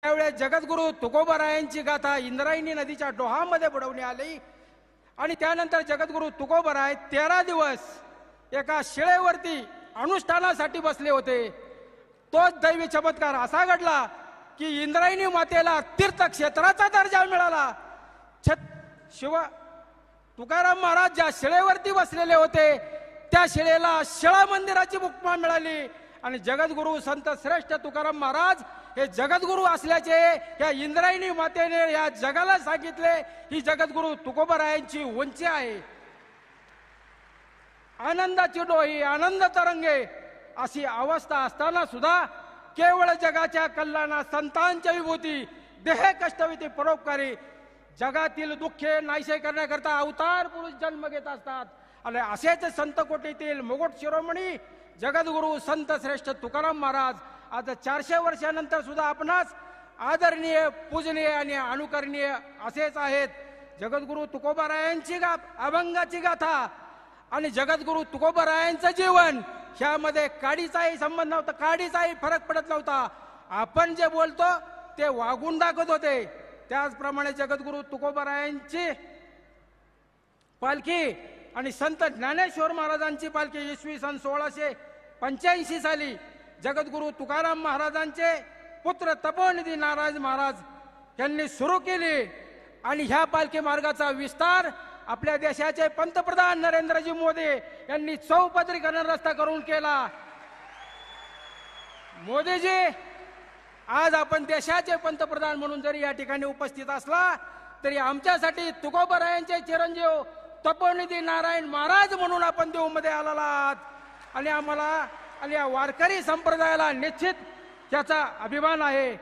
त्यावेळेस जगद्गुरु तुकोबरायांची गाथा इंद्रायणी नदीच्या डोहामध्ये बुडवण्यात आली आणि त्यानंतर जगद्गुरु तुकोबराय 13 दिवस एका शिळेवरती अनुष्ठानासाठी बसले होते. तोच दैवी चमत्कार असा घडला की इंद्रायणी मातेला तीर्थक्षेत्राचा दर्जा मिळाला. शिव तुकाराम महाराज ज्या शिळेवरती बसलेले होते त्या शिळेला शिळा मंदिराची उपमा मिळाली आणि जगद्गुरु संत श्रेष्ठ तुकाराम महाराज हे जगद्गुरु असल्याचे या इंद्रायणी मातेने या जगाला सांगितले. ही जगद्गुरु तुकोबरायांची उंची आहे. आनंदाची डोही आनंद तरंगे अशी अवस्था असताना सुद्धा केवळ जगाच्या कल्याणा संतांच्या विभूती देह कष्टविती परोपकारी जगातील दुःखे नाहीसे करण्याकरता अवतार पुरुष जन्म घेत असतात. आणि असेच संत कोटीतील मुकुट शिरोमणी जगद्गुरु संत श्रेष्ठ तुकाराम महाराज आज 400 वर्षानंतर सुद्धा आपणास आदरणीय पूजनीय आणि अनुकरणीय असेच आहेत. जगद्गुरु तुकोबरायांची अभंगाची गाथा आणि जगद्गुरु तुकोबरायांचं जीवन ह्यामध्ये काडीचाही संबंध नव्हता, काडीचाही फरक पडत नव्हता. आपण जे बोलतो ते वागून दाखवत होते. त्याचप्रमाणे जगद्गुरु तुकोबरायांची पालखी आणि संत ज्ञानेश्वर महाराजांची पालखी इसवी सन 1685 साली जगद्गुरु तुकाराम महाराजांचे पुत्र तपोनिधी नारायण महाराज यांनी सुरू केली आणि ह्या पालखी मार्गाचा विस्तार आपल्या देशाचे पंतप्रधान नरेंद्रजी मोदी यांनी चौपदरीकरण रस्ता करून केला. मोदीजी आज आपण देशाचे पंतप्रधान म्हणून जरी या ठिकाणी उपस्थित असला तरी आमच्यासाठी तुकोबरायांचे चिरंजीव तपोनिधी नारायण महाराज म्हणून आपण देऊमध्ये आलेला आहात आणि आम्हाला आणि या वारकरी संप्रदायाला निश्चित त्याचा अभिमान आहे.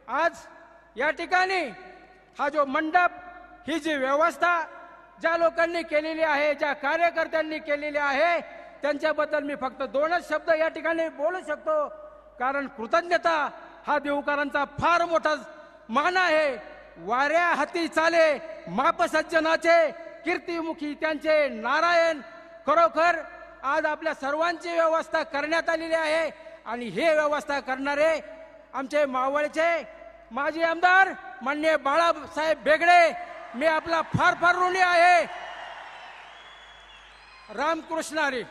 आज या ठिकाणी हा जो मंडप, ही जी व्यवस्था ज्या लोकांनी केलेली आहे, ज्या कार्यकर्त्यांनी केलेली आहे, त्यांच्याबद्दल मी फक्त 2च शब्द या ठिकाणी बोलू शकतो. कारण कृतज्ञता हा देवकरांचा फार मोठा मान आहे. वाऱ्या हाती चाले माप सज्जनाचे, कीर्तिमुखी त्यांचे नारायण. खरोखर आज आपल्या सर्वांची व्यवस्था करण्यात आलेली आहे आणि हे व्यवस्था करणारे आमचे मावळचे माजी आमदार माननीय बाळासाहेब बेगडे, मी आपला फार फार ऋणी आहे. रामकृष्ण हरी.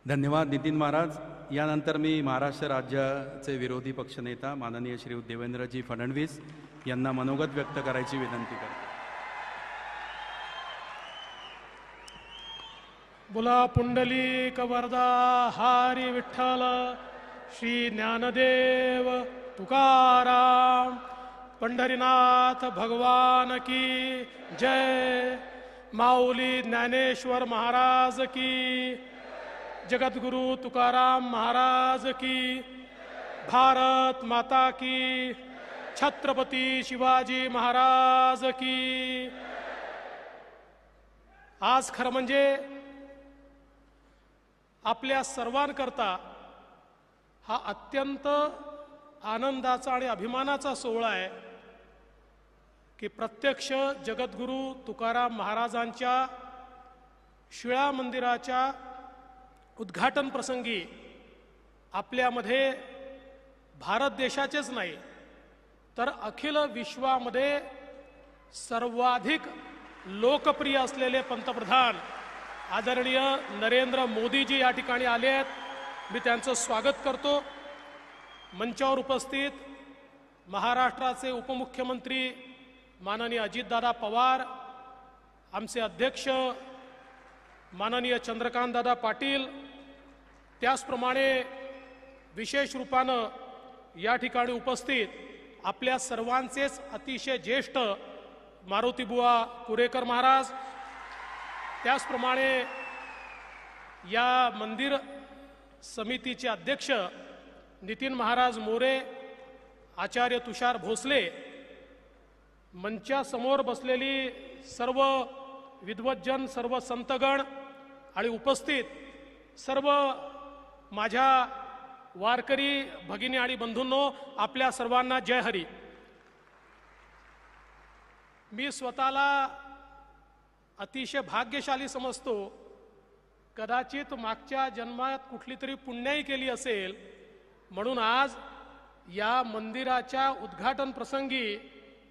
धन्यवाद नितीन महाराज. यानंतर मी महाराष्ट्र राज्याचे विरोधी पक्षनेता माननीय श्री देवेंद्रजी फडणवीस यांना मनोगत व्यक्त करायची विनंती करतो. बोला पुंडलिक वरदा हरी विठ्ठल श्री ज्ञानदेव तुकाराम पंढरीनाथ भगवान की जय. माऊली ज्ञानेश्वर महाराज की, जगद्गुरु तुकाराम महाराज की, भारत माता की, छत्रपती शिवाजी महाराज की. आज खरं म्हणजे आपल्या सर्वांकरता हा अत्यंत आनंदाचा आणि अभिमानाचा सोहळा आहे की प्रत्यक्ष जगद्गुरु तुकाराम महाराजांच्या शिळा मंदिराच्या उद्घाटन प्रसंगी आपल्यामध्ये भारत देशाचेच नाही तर अखिल विश्वामध्ये सर्वाधिक लोकप्रिय असलेले पंतप्रधान आदरणीय नरेंद्र मोदीजी या ठिकाणी आले आहेत. मी त्यांचं स्वागत करतो. मंचावर उपस्थित महाराष्ट्राचे उपमुख्यमंत्री माननीय अजितदादा पवार, आमचे अध्यक्ष माननीय चंद्रकांतदादा पाटील, त्याचप्रमाणे विशेष रूपानं या ठिकाणी उपस्थित आपल्या सर्वांचेच अतिशय ज्येष्ठ मारुतीबुवा कुरेकर महाराज, त्याचप्रमाणे या मंदिर समितीचे अध्यक्ष नितीन महाराज मोरे, आचार्य तुषार भोसले, मंचासमोर बसलेली सर्व विद्वज्जन, सर्व संतगण आणि उपस्थित सर्व माझ्या वारकरी भगिनी आणि बंधूंनो, आपल्या सर्वांना जय हरी. मी स्वतःला अतिशय भाग्यशाली समजतो कदाचित मागच्या जन्मात कुठली तरी पुण्याई केली असेल, म्हणून आज या मंदिराच्या उद्घाटन प्रसंगी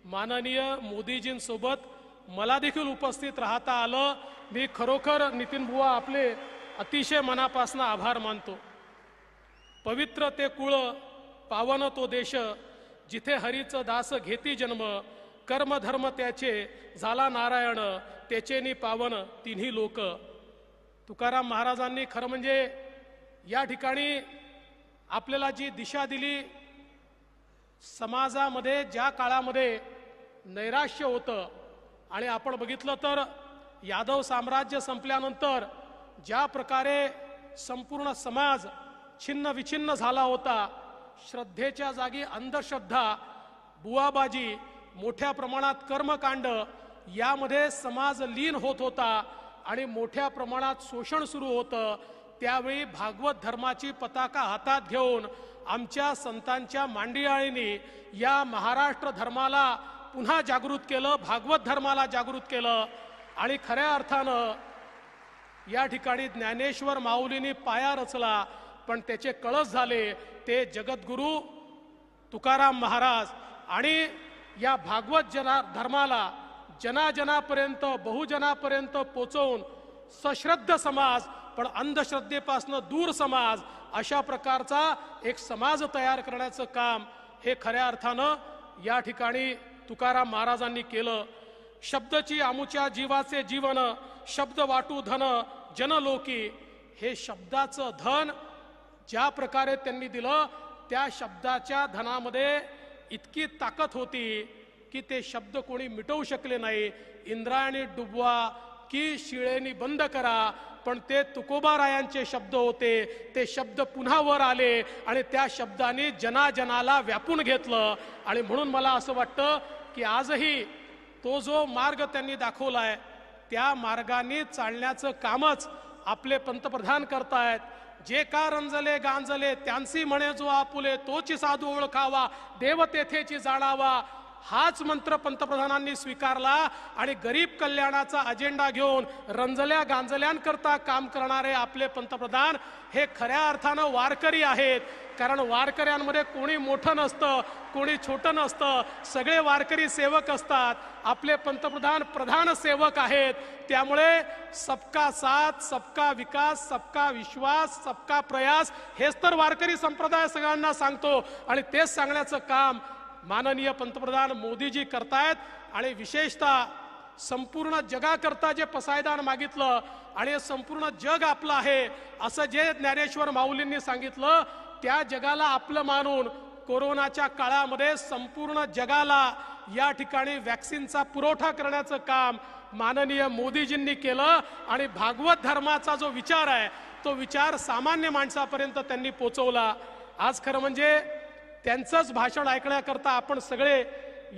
माननीय मोदीजींसोबत मला देखील उपस्थित राहता आलं. मी खरोखर नितीन बुवा आपले अतिशय मनापासून आभार मानतो. पवित्र ते कुळ, पावन तो देश, जिथे हरीचं दास घेती जन्म, कर्म धर्म त्याचे झाला नारायण, त्याचेनी पावन तिन्ही लोक. तुकाराम महाराजांनी खरं म्हणजे या ठिकाणी आपल्याला जी दिशा दिली, समाजामध्ये ज्या काळामध्ये नैराश्य होतं आणि आपण बघितलं तर यादव साम्राज्य संपल्यानंतर ज्या प्रकारे संपूर्ण समाज छिन्न विछिन्न झाला होता, श्रद्धेच्या जागी अंधश्रद्धा, बुवाबाजी, मोठ्या प्रमाणात कर्मकांड यामध्ये समाज लीन होत होता आणि मोठ्या प्रमाणात शोषण सुरू होतं. त्यावेळी भागवत धर्माची पताका हातात घेऊन आमच्या संतांच्या मांडियाळींनी या महाराष्ट्र धर्माला पुन्हा जागृत केलं, भागवत धर्माला जागृत केलं. आणि खऱ्या अर्थानं या ठिकाणी ज्ञानेश्वर माऊलींनी पाया रचला, पण त्याचे कळस झाले ते जगद्गुरु तुकाराम महाराज. आणि या भागवत धर्माला जनाजनापर्यंत, बहुजनापर्यंत पोचवून सश्रद्ध समाज पण अंधश्रद्धेपासून दूर समाज, अशा प्रकारचा एक समाज तयार करण्याचं काम हे खऱ्या अर्थानं या ठिकाणी तुकाराम महाराजांनी केलं. शब्दची आमुच्या जीवाचे जीवन, शब्द वाटू धन जनलोकी. हे शब्दाचं धन ज्या प्रकारे त्यांनी दिलं, त्या शब्दाच्या धनामध्ये इतकी ताकद होती की ते शब्द कोणी मिटवू शकले नाही. इंद्रायणी डुबवा की शिळेनी बंद करा, पण ते तुकोबारायांचे शब्द होते. ते शब्द पुन्हा वर आले आणि त्या शब्दांनी जनाजनाला व्यापून घेतलं. आणि म्हणून मला असं वाटतं की आजही तो जो मार्ग त्यांनी दाखवलाय, त्या मार्गाने चालण्याचं कामच आपले पंतप्रधान करतायत. जे का रंजले गांजले त्यांसी म्हणे जो आपुले, तोची साधू ओळखावा देव तेथेची जाणावा. हाच मंत्र पंतप्रधानांनी स्वीकारला आणि गरीब कल्याणाचा अजेंडा घेऊन रंजल्या गांजल्यांकरता काम करणारे आपले पंतप्रधान हे खऱ्या अर्थानं वारकरी आहेत. कारण वारकऱ्यांमध्ये कोणी मोठं नसतं, कोणी छोटं नसतं, सगळे वारकरी सेवक असतात. आपले पंतप्रधान प्रधान सेवक आहेत. त्यामुळे सबका साथ, सबका विकास, सबका विश्वास, सबका प्रयास हेच तर वारकरी संप्रदाय सगळ्यांना सांगतो. आणि तेच सांगण्याचं काम माननीय पंतप्रधान मोदीजी करतायत. आणि विशेषतः संपूर्ण जगाकरता जे पसायदान मागितलं आणि संपूर्ण जग आपलं आहे असं जे ज्ञानेश्वर माऊलींनी सांगितलं, त्या जगाला आपलं मानून कोरोनाच्या काळामध्ये संपूर्ण जगाला या ठिकाणी वॅक्सिनचा पुरवठा करण्याचं काम माननीय मोदीजींनी केलं. आणि भागवत धर्माचा जो विचार आहे तो विचार सामान्य माणसापर्यंत त्यांनी पोचवला. आज खरं म्हणजे त्यांचंच भाषण ऐकण्याकरता आपण सगळे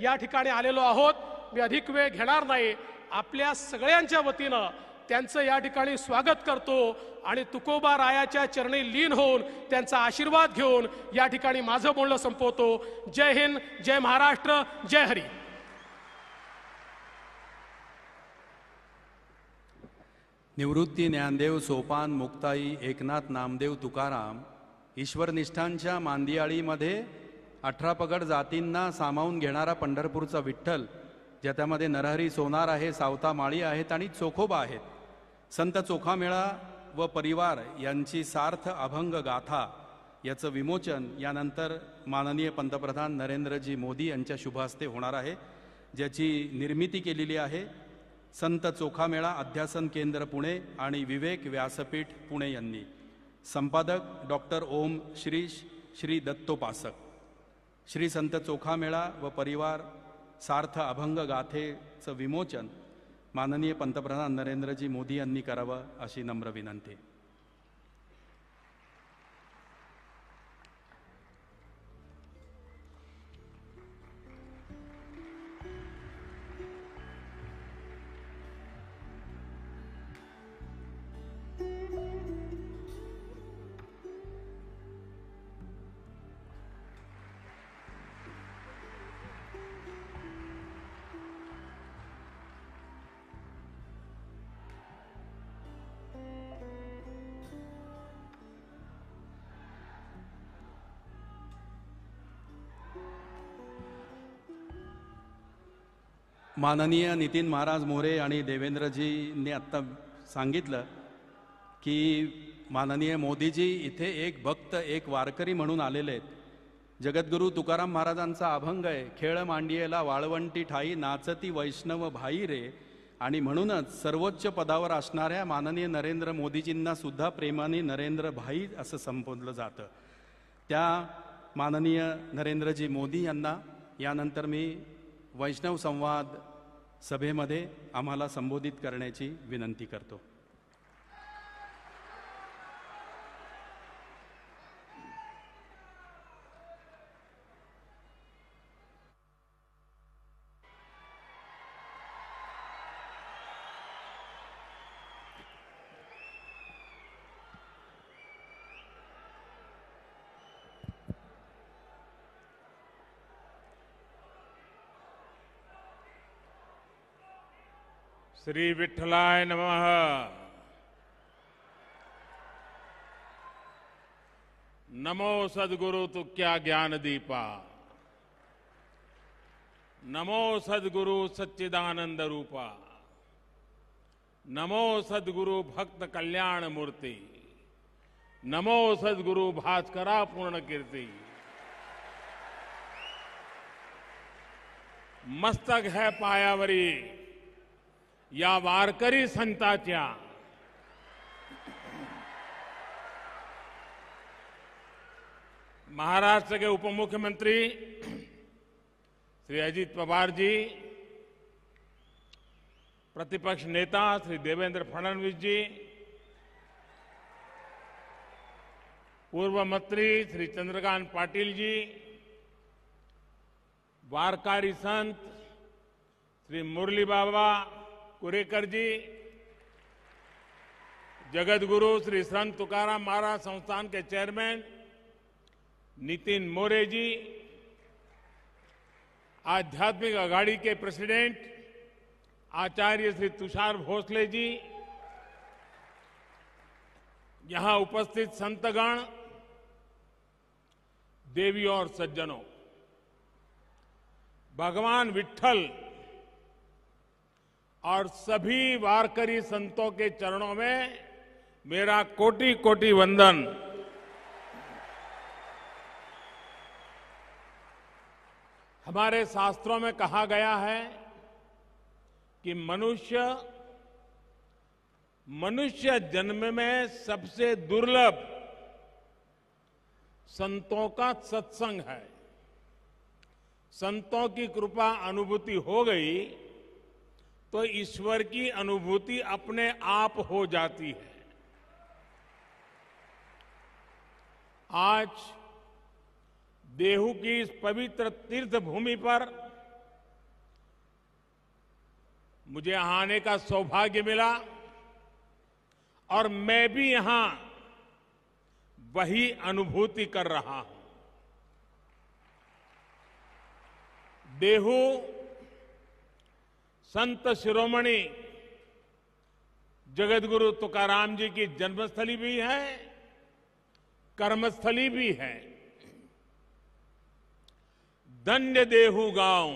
या ठिकाणी आलेलो आहोत. मी अधिक वेळ घेणार नाही. आपल्या सगळ्यांच्या वतीनं त्यांचं या ठिकाणी स्वागत करतो आणि तुकोबा रायाच्या चरणी लीन होऊन त्यांचा आशीर्वाद घेऊन या ठिकाणी माझं बोलणं संपवतो. जय हिंद, जय महाराष्ट्र, जय हरी. निवृत्ती ज्ञानदेव सोपान मुक्ताई एकनाथ नामदेव तुकाराम ईश्वरनिष्ठांच्या मांदियाळीमध्ये 18 पगड जातींना सामावून घेणारा पंढरपूरचा विठ्ठल, ज्याच्यामध्ये नरहरी सोनार आहे, सावता माळी आहेत आणि चोखोबा आहेत. संत चोखामेळा व परिवार यांची सार्थ अभंग गाथा याचं विमोचन यानंतर माननीय पंतप्रधान नरेंद्रजी मोदी यांच्या शुभहस्ते होणार आहे, ज्याची निर्मिती केलेली आहे संत चोखामेळा अध्यासन केंद्र पुणे आणि विवेक व्यासपीठ पुणे यांनी. संपादक डॉक्टर ओम श्री दत्तोपासक. श्री संत चोखामेळा व परिवार सार्थ अभंग गाथेचं विमोचन माननीय पंतप्रधान नरेंद्रजी मोदी यांनी करावं अशी नम्र विनंती. माननीय नितीन महाराज मोरे आणि देवेंद्रजींनी आत्ता सांगितलं की माननीय मोदीजी इथे एक भक्त एक वारकरी म्हणून आलेले आहेत. जगद्गुरू तुकाराम महाराजांचा अभंग आहे, खेळ मांडियेला वाळवंटी ठाई नाचती वैष्णव भाई रे. आणि म्हणूनच सर्वोच्च पदावर असणाऱ्या माननीय नरेंद्र मोदीजींना सुद्धा प्रेमाने नरेंद्र भाई असं संबोधलं जातं. त्या माननीय नरेंद्रजी मोदी यांना यानंतर मी वैष्णव संवाद सभेमध्ये आम्हाला संबोधित करण्याची विनंती करतो. श्री विठ्ठलाय नमः. नमो सद्गुरु तुक्या ज्ञान दीपा. नमो सद्गुरु सच्चिदानंद रूपा. नमो सद्गुरु भक्त कल्याण मूर्ति. नमो सद्गुरु भास्करा पूर्ण कीर्ति. मस्तक है पायावरी या वारकरी संतांच्या. महाराष्ट्र के उप मुख्यमंत्री श्री अजित पवार जी, प्रतिपक्ष नेता श्री देवेंद्र फडणवीस जी, पूर्व मंत्री श्री चंद्रकांत पाटिल जी, वारकरी संत श्री मुरली बाबा कुरेकर जी, जगतगुरु श्री संत तुकाराम महाराज संस्थान के चेयरमैन नितिन मोरे जी, आध्यात्मिक अघाड़ी के प्रेसिडेंट आचार्य श्री तुषार भोसले जी, यहां उपस्थित संतगण, देवी और सज्जनों, भगवान विट्ठल और सभी वारकरी संतों के चरणों में मेरा कोटि कोटि वंदन. हमारे शास्त्रों में कहा गया है कि मनुष्य जन्म में सबसे दुर्लभ संतों का सत्संग है. संतों की कृपा अनुभूति हो गई तो ईश्वर की अनुभूति अपने आप हो जाती है. आज देहू की इस पवित्र तीर्थ भूमि पर मुझे यहां आने का सौभाग्य मिला और मैं भी यहां वही अनुभूति कर रहा हूं. देहू संत शिरोमणि जगतगुरु तुकाराम जी की जन्मस्थली भी है, कर्मस्थली भी है. धन्य देहू गांव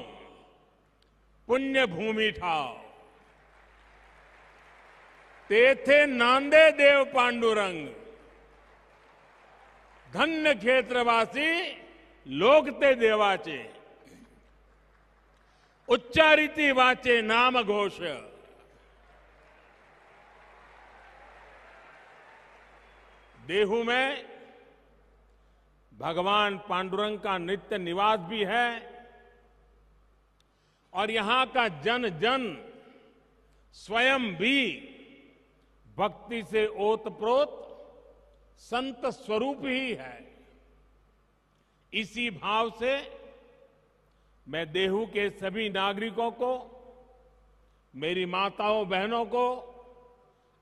पुण्य भूमि ठाव. तेथे नांदे देव पांडुरंग. धन्य क्षेत्रवासी लोकते देवाचे. उच्चारिती वाचे नाम घोष. देहू में भगवान पांडुरंग का नित्य निवास भी है और यहां का जन जन स्वयं भी भक्ति से ओतप्रोत संत स्वरूप ही है. इसी भाव से मैं देहू के सभी नागरिकों को, मेरी माताओं बहनों को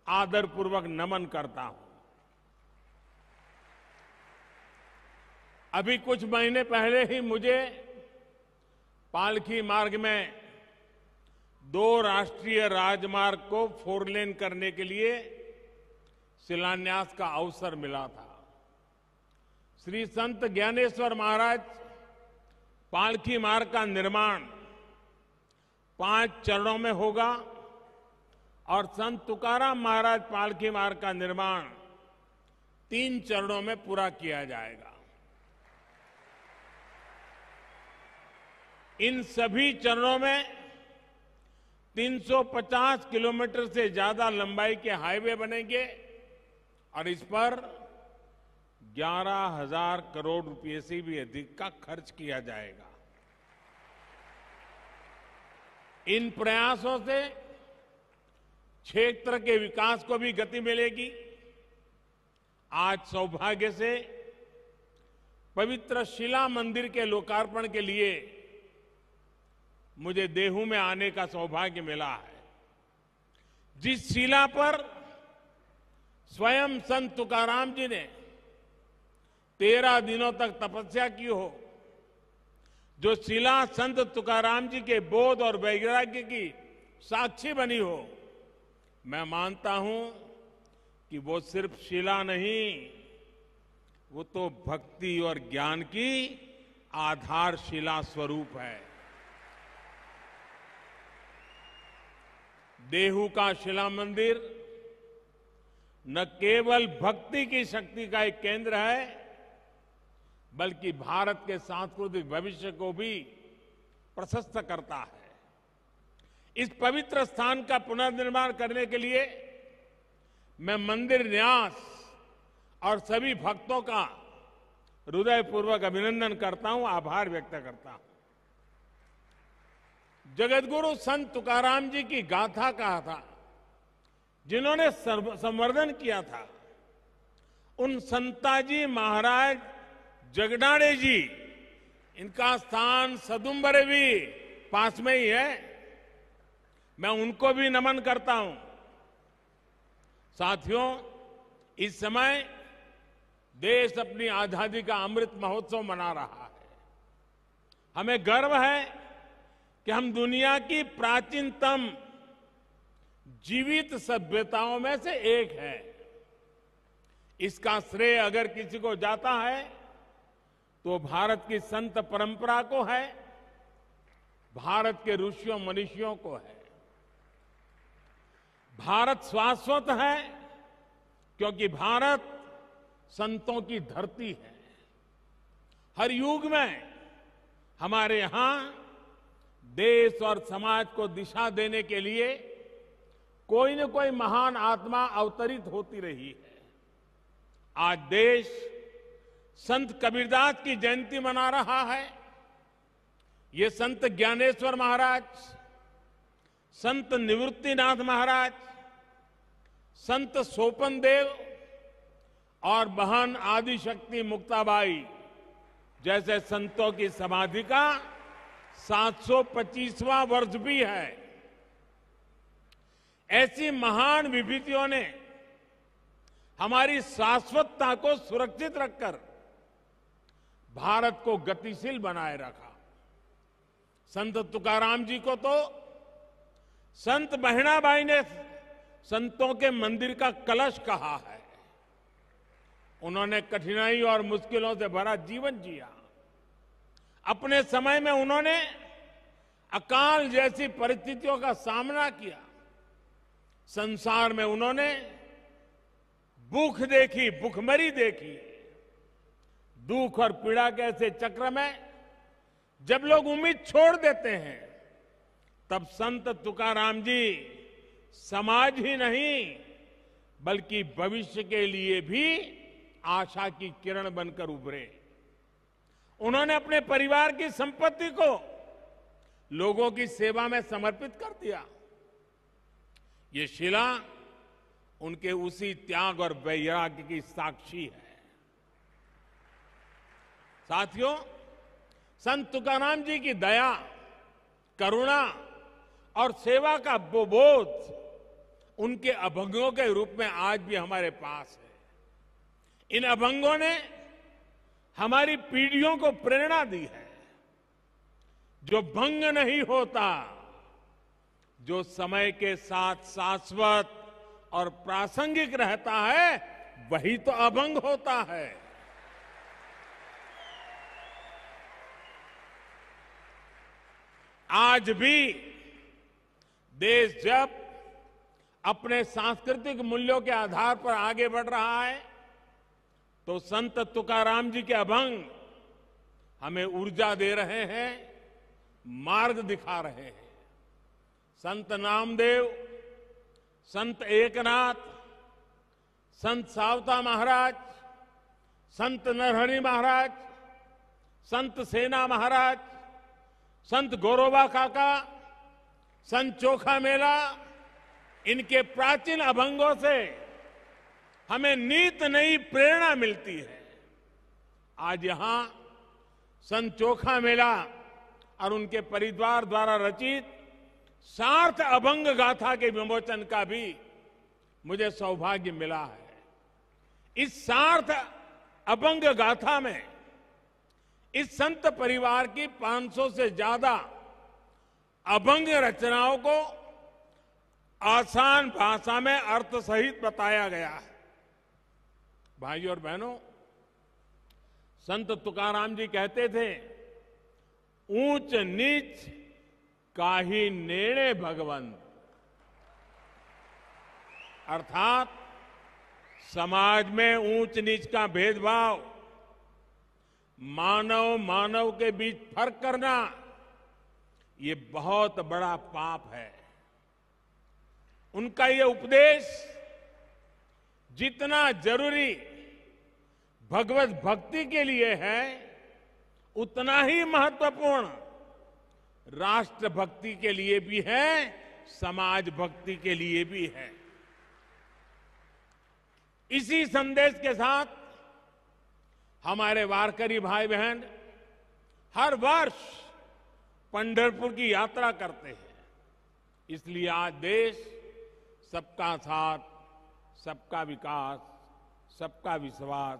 आदरपूर्वक नमन करता हूं. अभी कुछ महीने पहले ही मुझे पालकी मार्ग में 2 राष्ट्रीय राजमार्ग को 4 लेन करने के लिए शिलान्यास का अवसर मिला था. श्री संत ज्ञानेश्वर महाराज पालकी मार्ग का निर्माण 5 चरणों में होगा और संत तुकाराम महाराज पालकी मार्ग का निर्माण 3 चरणों में पूरा किया जाएगा। इन सभी चरणों में 350 किलोमीटर से ज्यादा लंबाई के हाईवे बनेंगे और इस पर 11,000 करोड़ रुपए से भी अधिक का खर्च किया जाएगा। इन प्रयासों से क्षेत्र के विकास को भी गति मिलेगी। आज सौभाग्य से पवित्र शिला मंदिर के लोकार्पण के लिए मुझे देहू में आने का सौभाग्य मिला है। जिस शिला पर स्वयं संत तुकाराम जी ने 13 दिनों तक तपस्या की हो, जो शिला संत तुकाराम जी के बोध और वैराग्य की साक्षी बनी हो, मैं मानता हूं कि वो सिर्फ शिला नहीं, वो तो भक्ति और ज्ञान की आधारशिला स्वरूप है। देहू का शिला मंदिर न केवल भक्ति की शक्ति का एक केंद्र है, बल्कि भारत के सांस्कृतिक भविष्य को भी प्रशस्त करता है। इस पवित्र स्थान का पुनर्निर्माण करने के लिए मैं मंदिर न्यास और सभी भक्तों का हृदयपूर्वक अभिनंदन करता हूं, आभार व्यक्त करता हूं। जगतगुरु संत तुकाराम जी की गाथा कहा था, जिन्होंने संवर्धन किया था, उन संताजी महाराज जगडाणे जी, इनका स्थान सदुम्बरे भी पास में ही है। मैं उनको भी नमन करता हूं। साथियों, इस समय देश अपनी आजादी का अमृत महोत्सव मना रहा है। हमें गर्व है कि हम दुनिया की प्राचीनतम जीवित सभ्यताओं में से एक है। इसका श्रेय अगर किसी को जाता है तो भारत की संत परंपरा को है, भारत के ऋषियों मनीषियों को है। भारत शाश्वत है क्योंकि भारत संतों की धरती है। हर युग में हमारे यहां देश और समाज को दिशा देने के लिए कोई न कोई महान आत्मा अवतरित होती रही है। आज देश संत कबीरदास की जयंती मना रहा है। ये संत ज्ञानेश्वर महाराज, संत निवृत्तिनाथ महाराज, संत सोपन देव और बहन आदिशक्ति मुक्ताबाई जैसे संतों की समाधि का 725वां वर्ष भी है। ऐसी महान विभूतियों ने हमारी शाश्वतता को सुरक्षित रखकर भारत को गतिशील बनाए रखा। संत तुकाराम जी को तो संत बहिणाबाई ने संतों के मंदिर का कलश कहा है। उन्होंने कठिनाई और मुश्किलों से भरा जीवन जिया। अपने समय में उन्होंने अकाल जैसी परिस्थितियों का सामना किया। संसार में उन्होंने भूख देखी, भूखमरी देखी। दुख और पीड़ा के ऐसे चक्र में जब लोग उम्मीद छोड़ देते हैं, तब संत तुकाराम जी समाज ही नहीं बल्कि भविष्य के लिए भी आशा की किरण बनकर उभरे। उन्होंने अपने परिवार की संपत्ति को लोगों की सेवा में समर्पित कर दिया। ये शिला उनके उसी त्याग और वैराग्य की साक्षी है। साथियों, संत तुकाराम जी की दया, करुणा और सेवा का वो बोध उनके अभंगों के रूप में आज भी हमारे पास है। इन अभंगों ने हमारी पीढ़ियों को प्रेरणा दी है। जो भंग नहीं होता, जो समय के साथ शाश्वत और प्रासंगिक रहता है, वही तो अभंग होता है। आज भी देश जब अपने सांस्कृतिक मूल्यों के आधार पर आगे बढ़ रहा है तो संत तुकाराम जी के अभंग हमें ऊर्जा दे रहे हैं, मार्ग दिखा रहे हैं। संत नामदेव, संत एकनाथ, संत सावता महाराज, संत नरहरि महाराज, संत सेना महाराज, संत गौरोबा काका, संत चोखा मेला, इनके प्राचीन अभंगों से हमें नित नई प्रेरणा मिलती है। आज यहां संत चोखा मेला और उनके परिवार द्वारा रचित सार्थ अभंग गाथा के विमोचन का भी मुझे सौभाग्य मिला है। इस सार्थ अभंग गाथा में इस संत परिवार की 500 से ज्यादा अभंग रचनाओं को आसान भाषा में अर्थ सहित बताया गया है। भाइयों और बहनों, संत तुकाराम जी कहते थे, ऊंच नीच काहि नेणे भगवंत, अर्थात समाज में ऊंच नीच का भेदभाव, मानव मानव के बीच फर्क करना, ये बहुत बड़ा पाप है। उनका ये उपदेश जितना जरूरी भगवत भक्ति के लिए है, उतना ही महत्वपूर्ण राष्ट्र भक्ति के लिए भी है, समाज भक्ति के लिए भी है। इसी संदेश के साथ हमारे वारकरी भाई बहन हर वर्ष पंढरपुर की यात्रा करते हैं। इसलिए आज देश सबका साथ, सबका विकास, सबका विश्वास,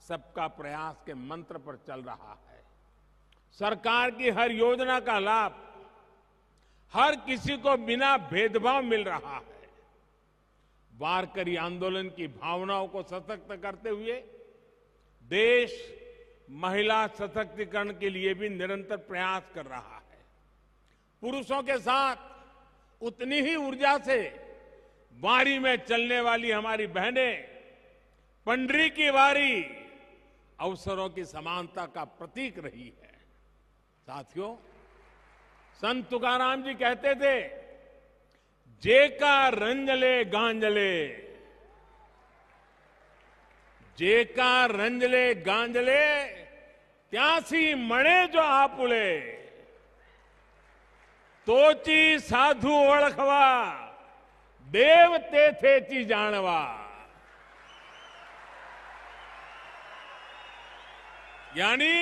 सबका प्रयास के मंत्र पर चल रहा है। सरकार की हर योजना का लाभ हर किसी को बिना भेदभाव मिल रहा है। वारकरी आंदोलन की भावनाओं को सशक्त करते हुए देश महिला सशक्तिकरण के लिए भी निरंतर प्रयास कर रहा है। पुरुषों के साथ उतनी ही ऊर्जा से वारी में चलने वाली हमारी बहनें पंडरी की वारी अवसरों की समानता का प्रतीक रही है। साथियों, संत तुकाराम जी कहते थे, जेका रंजले गांजले, जेका रंजले गांजले, त्यासी मणे जो आपुले, तोची साधु ओळखवा, देव तेथेची जाणवा। यानी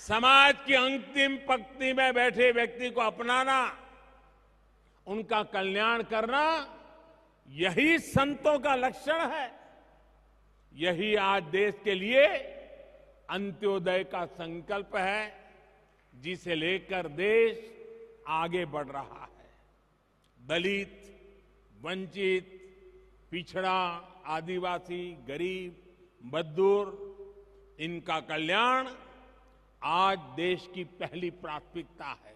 समाज की अंतिम पंक्ति में बैठे व्यक्ति को अपनाना, उनका कल्याण करना, यही संतों का लक्षण है। यही आज देश के लिए अंत्योदय का संकल्प है, जिसे लेकर देश आगे बढ़ रहा है। दलित, वंचित, पिछड़ा, आदिवासी, गरीब, मजदूर, इनका कल्याण आज देश की पहली प्राथमिकता है।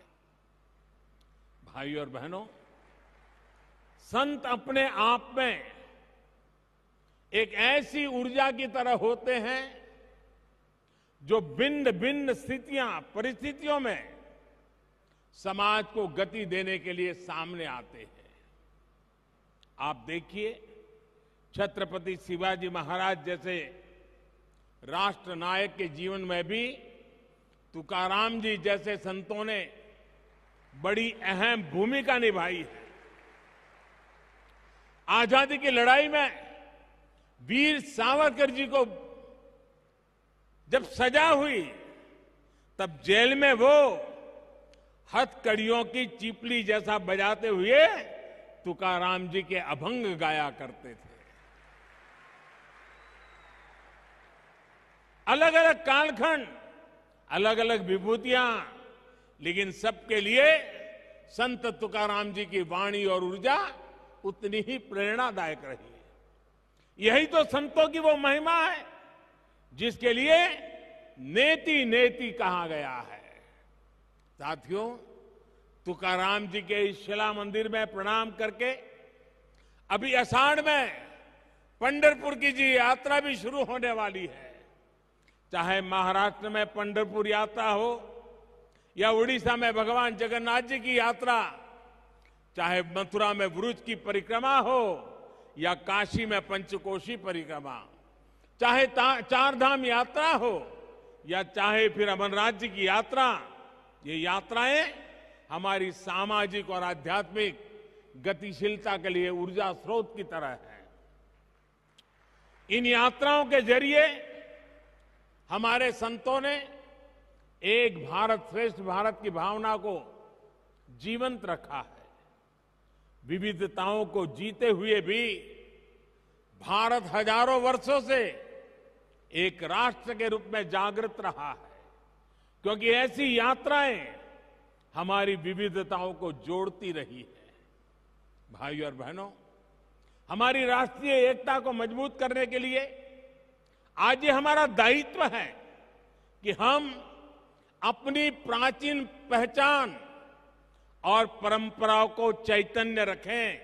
भाइयों और बहनों, संत अपने आप में एक ऐसी ऊर्जा की तरह होते हैं जो भिन्न भिन्न स्थितियां, परिस्थितियों में समाज को गति देने के लिए सामने आते हैं। आप देखिए, छत्रपति शिवाजी महाराज जैसे राष्ट्र नायक के जीवन में भी तुकाराम जी जैसे संतों ने बड़ी अहम भूमिका निभाई है। आजादी की लड़ाई में वीर सावरकर जी को जब सजा हुई, तब जेल में वो हथकड़ियों की चीपली जैसा बजाते हुए तुकाराम जी के अभंग गाया करते थे। अलग अलग कालखंड, अलग अलग विभूतियां, लेकिन सबके लिए संत तुकाराम जी की वाणी और ऊर्जा उतनी ही प्रेरणादायक रही है। यही तो संतों की वो महिमा है जिसके लिए नेति नेति कहा गया है। साथियों, तुकाराम जी के इस शिला मंदिर में प्रणाम करके अभी आषाढ़ में पंढरपुर की जी यात्रा भी शुरू होने वाली है। चाहे महाराष्ट्र में पंढरपुर यात्रा हो या उड़ीसा में भगवान जगन्नाथ जी की यात्रा, चाहे मथुरा में व्रज की परिक्रमा हो या काशी में पंचकोशी परिक्रमा, चाहे चार धाम यात्रा हो या चाहे फिर अमरनाथ जी की यात्रा, ये यात्राएं हमारी सामाजिक और आध्यात्मिक गतिशीलता के लिए ऊर्जा स्रोत की तरह है। इन यात्राओं के जरिए हमारे संतों ने एक भारत श्रेष्ठ भारत की भावना को जीवंत रखा है। विविधताओं को जीते हुए भी भारत हजारों वर्षों से एक राष्ट्र के रूप में जागृत रहा है, क्योंकि ऐसी यात्राएं हमारी विविधताओं को जोड़ती रही है। भाइयों और बहनों, हमारी राष्ट्रीय एकता को मजबूत करने के लिए आज ये हमारा दायित्व है कि हम अपनी प्राचीन पहचान और परंपराओं को चैतन्य रखें।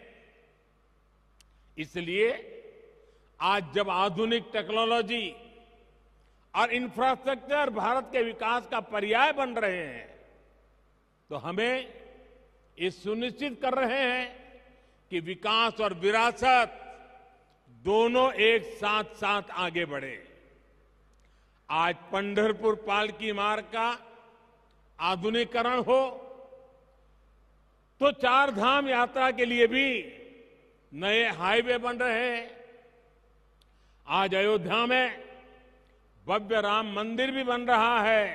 इसलिए आज जब आधुनिक टेक्नोलॉजी और इंफ्रास्ट्रक्चर भारत के विकास का पर्याय बन रहे हैं, तो हमें ये सुनिश्चित कर रहे हैं कि विकास और विरासत दोनों एक साथ साथ आगे बढ़े। आज पंढरपुर पालकी मार्ग का आधुनिकीकरण हो तो चार धाम यात्रा के लिए भी नए हाईवे बन रहे हैं। आज अयोध्या में भव्य राम मंदिर भी बन रहा है।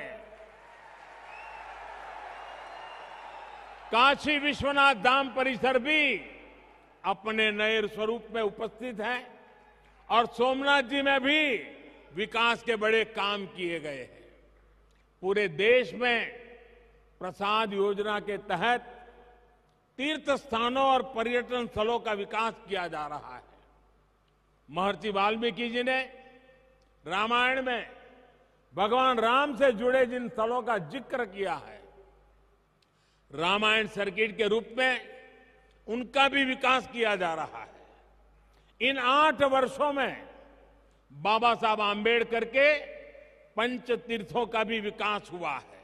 काशी विश्वनाथ धाम परिसर भी अपने नए स्वरूप में उपस्थित है और सोमनाथ जी में भी विकास के बड़े काम किए गए हैं। पूरे देश में प्रसाद योजना के तहत तीर्थ स्थानों और पर्यटन स्थलों का विकास किया जा रहा है। महर्षि वाल्मीकि जी ने रामायण में भगवान राम से जुड़े जिन स्थलों का जिक्र किया है, रामायण सर्किट के रूप में उनका भी विकास किया जा रहा है। इन 8 वर्षों में बाबा साहब आंबेडकर के पंच तीर्थों का भी विकास हुआ है।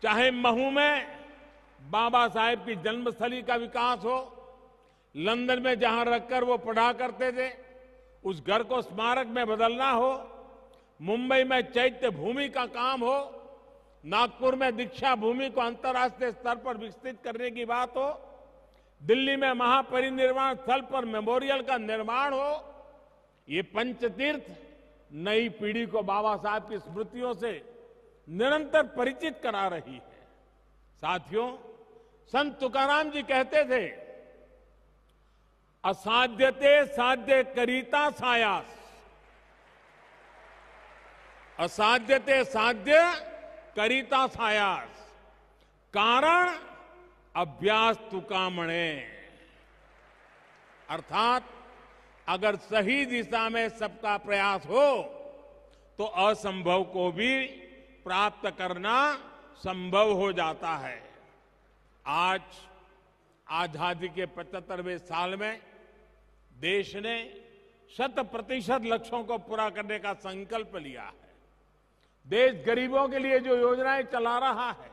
चाहे महू में बाबा साहेब की जन्मस्थली का विकास हो, लंदन में जहां रखकर वो पढ़ा करते थे उस घर को स्मारक में बदलना हो, मुंबई में चैत्य भूमि का काम हो, नागपुर में दीक्षा भूमि को अंतर्राष्ट्रीय स्तर पर विकसित करने की बात हो, दिल्ली में महापरिनिर्वाण स्थल पर मेमोरियल का निर्माण हो, ये पंचतीर्थ नई पीढ़ी को बाबा साहब की स्मृतियों से निरंतर परिचित करा रही है। साथियों, संत तुकाराम जी कहते थे, असाध्यते साध्य करीता सायास, असाध्यते साध्य करीता सायास, कारण अभ्यास तुकामणे। अर्थात अगर सही दिशा में सबका प्रयास हो तो असंभव को भी प्राप्त करना संभव हो जाता है। आज आजादी के 75वें साल में देश ने 100% लक्ष्यों को पूरा करने का संकल्प लिया है। देश गरीबों के लिए जो योजनाएं चला रहा है,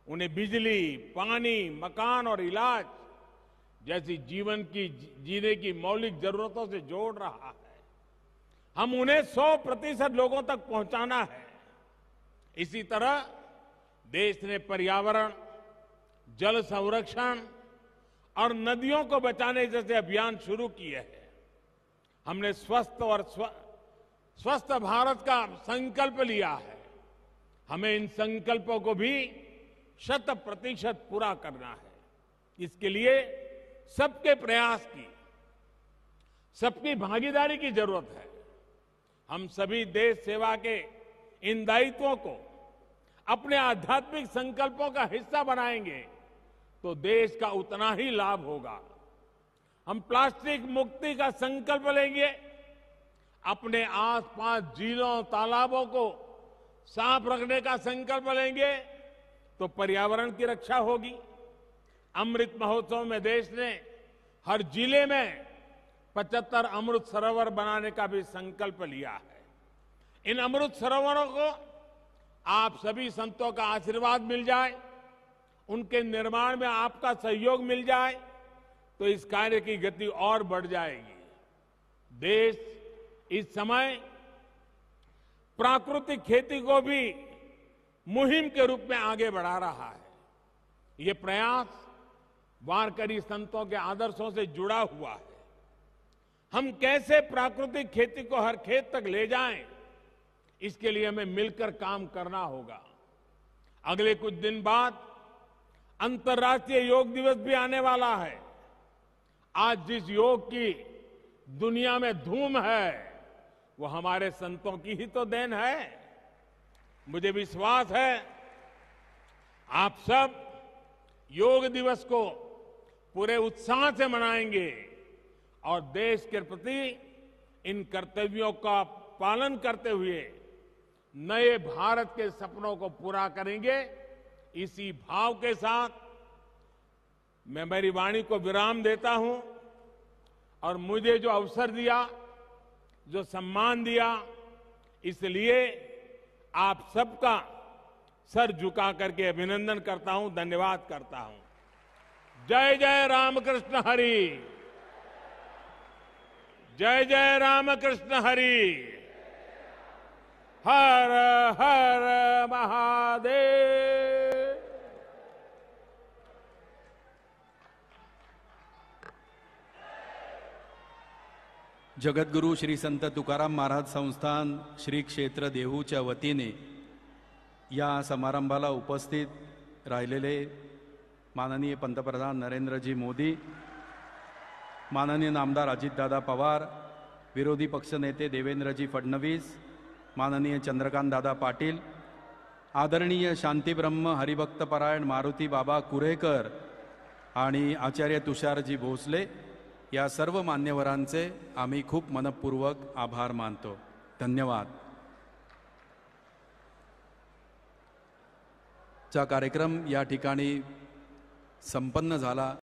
उन्हें बिजली, पानी, मकान और इलाज जैसी जीवन की जीने की मौलिक जरूरतों से जोड़ रहा है। हम उन्हें 100% लोगों तक पहुंचाना है। इसी तरह देश ने पर्यावरण, जल संरक्षण और नदियों को बचाने जैसे अभियान शुरू किए हैं। हमने स्वस्थ भारत का संकल्प लिया है। हमें इन संकल्पों को भी 100% पूरा करना है। इसके लिए सबके प्रयास की, सबकी भागीदारी की जरूरत है। हम सभी देश सेवा के इन दायित्वों को अपने आध्यात्मिक संकल्पों का हिस्सा बनाएंगे तो देश का उतना ही लाभ होगा। हम प्लास्टिक मुक्ति का संकल्प लेंगे, अपने आसपास झीलों, तालाबों को साफ रखने का संकल्प लेंगे तो पर्यावरण की रक्षा होगी। अमृत महोत्सव में देश ने हर जिले में 75 अमृत सरोवर बनाने का भी संकल्प लिया है। इन अमृत सरोवरों को आप सभी संतों का आशीर्वाद मिल जाए, उनके निर्माण में आपका सहयोग मिल जाए तो इस कार्य की गति और बढ़ जाएगी। देश इस समय प्राकृतिक खेती को भी मुहिम के रूप में आगे बढ़ा रहा है। ये प्रयास वारकरी संतों के आदर्शों से जुड़ा हुआ है। हम कैसे प्राकृतिक खेती को हर खेत तक ले जाएं, इसके लिए हमें मिलकर काम करना होगा। अगले कुछ दिन बाद अंतर्राष्ट्रीय योग दिवस भी आने वाला है। आज जिस योग की दुनिया में धूम है, वो हमारे संतों की ही तो देन है। मुझे विश्वास है आप सब योग दिवस को पूरे उत्साह से मनाएंगे और देश के प्रति इन कर्तव्यों का पालन करते हुए नए भारत के सपनों को पूरा करेंगे। इसी भाव के साथ मैं मेरी वाणी को विराम देता हूं और मुझे जो अवसर दिया, जो सम्मान दिया, इसलिए आप सबका सर झुका करके अभिनंदन करता हूं, धन्यवाद करता हूं। जय जय रामकृष्ण हरि, जय जय रामकृष्ण हरि, हर हर महादेव। जगद्गुरू श्री संत तुकाराम महाराज संस्थान श्री क्षेत्र देहूच्या वतीने या समारंभाला उपस्थित राहिलेले माननीय पंतप्रधान नरेंद्रजी मोदी, माननीय नामदार अजितदादा पवार, विरोधी पक्षनेते देवेंद्रजी फडणवीस, माननीय चंद्रकांतदादा पाटील, आदरणीय शांतीब्रह्म हरिभक्तपरायण मारुती बाबा कुरेकर आणि आचार्य तुषारजी भोसले या सर्व मान्यवरांचे आम्ही खूप मनपूर्वक आभार मानतो। धन्यवाद। चा कार्यक्रम या ठिकाणी संपन्न झाला।